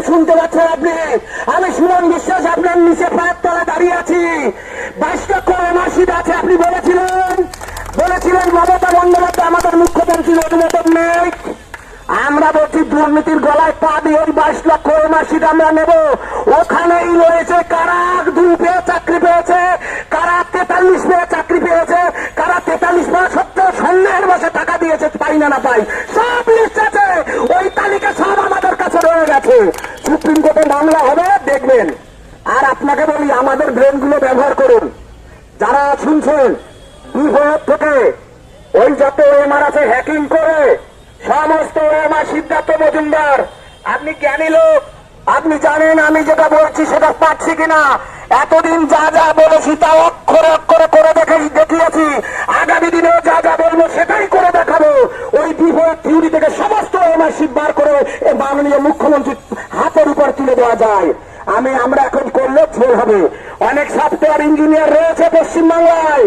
শুনতে পাচ্ছেন আপনি? আমি সুমন বিশ্বাস আপনার নিচে পায়ের তলায় দাঁড়িয়ে আছি। 22 লক্ষ এমআরসিট আছে। আপনি বলেছিলেন মমতা বন্দ্যোপাধ্যায় আমাদের মুখ্যমন্ত্রীর অনুমোদন নেই। আমরা বলছি দুর্নীতির গলায় পা দিয়ে ওই 22 লক্ষ এমআরসিট আমরা নেব। ওখানেই রয়েছে কারা 2 পেয়ে চাকরি পেয়েছে, কারা 43 পেয়ে চাকরি পেয়েছে, কারা 43 পাওয়া সত্ত্বেও সন্ন্যায়ের বসে টাকা দিয়েছে, পাই না পাই সব লিস্ট আছে। ওই তালিকা সব আমাদের কাছে রয়ে গেছে। সুপ্রিম কোর্টে মামলা হবে, দেখবেন। আর আপনাকে বলি, আমাদের ব্রেনগুলো ব্যবহার করুন। যারা শুনছেন বিভোর থেকে ওই যত এমআর আছে হ্যাকিং করে সমস্ত এমআর সিদ্ধার্থ মজুমদার, আপনি জ্ঞানী লোক, আপনি জানেন আমি যেটা বলছি সেটা পাচ্ছি কিনা। এতদিন যা যা বলেছি তা অক্ষরে অক্ষরে করে দেখিয়েছি। আগামী দিনেও যা যা বলবো সেটাই করে দেখাবো। ওই বিভোর থিওরি থেকে সমস্ত এমআর সিট বার করে মাননীয় মুখ্যমন্ত্রীর হাতের উপর তুলে দেওয়া যায়। আমরা এখন করলে ঝোল হবে। অনেক সফটওয়্যার ইঞ্জিনিয়ার রয়েছে পশ্চিমবাংলায়,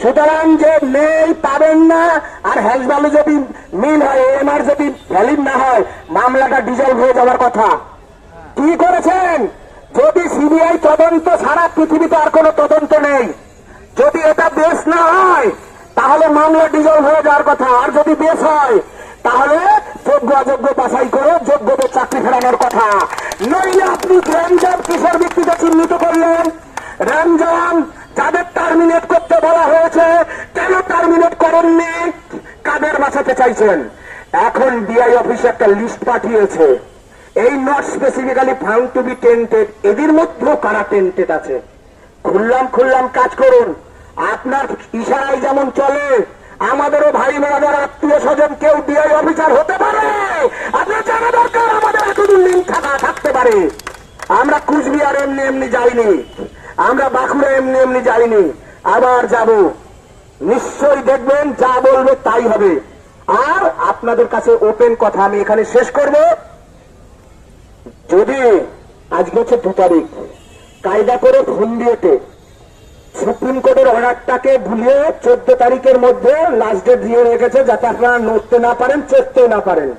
সুতরাং যে নেই পাবেন না। আর হ্যাশ ভ্যালু যদি মিল হয়, এমআর যদি ভ্যালিড না হয়, মামলাটা ডিজলভ হয়ে যাওয়ার কথা। কি করেছেন? যদি সিবিআই তদন্ত, সারা পৃথিবীতে আর কোনো তদন্ত নেই, যদি এটা বেশ না হয় তাহলে মামলা ডিজলভ হয়ে যাওয়ার কথা। আর যদি বেশ হয় তাহলে যোগ্য অযোগ্য বাছাই করে যোগ্যদের চাকরি ফেরানোর কথা। নইলে আপনি র্যামজাম কিসের ভিত্তিতে চিহ্নিত করলেন? র্যামজাম যাদের টার্মিনেট করতে বলা হয়েছে, কেন টার্মিনেট করেননি? কাদের বাঁচাতে চাইছেন? এখন ডিআই অফিসে একটা লিস্ট পাঠিয়েছে, এই not specifically found to be tainted. এদের মধ্যেও কারা টেন্টেড আছে? খুললাম কাজ করুন। আপনার ইশারায় যেমন চলে, আমাদেরও ভাই বোনাদের আত্মীয় স্বজন কেউ ডিআই অফিসার হতে পারে। আপনার জানা দরকার আমাদের এতদিন লিঙ্ক থাকতে পারে। আমরা কুচবিহার এমনি যাইনি, আমরা বাঁকুড়া এমনি যাইনি, আবার যাব। নিশ্চয়ই দেখবেন যা বলবে তাই হবে। আর আপনাদের কাছে ওপেন কথা, আমি এখানে শেষ করব। যদি আজকে হচ্ছে 2 তারিখ, কায়দা করে ফোন দিয়েতে সুপ্রিম কোর্টের অর্ডারটাকে ভুলিয়ে 14 তারিখের মধ্যে লাস্ট ডেট দিয়ে রেখেছে, যাতে আপনারা নড়তে না পারেন, চেপতে না পারেন।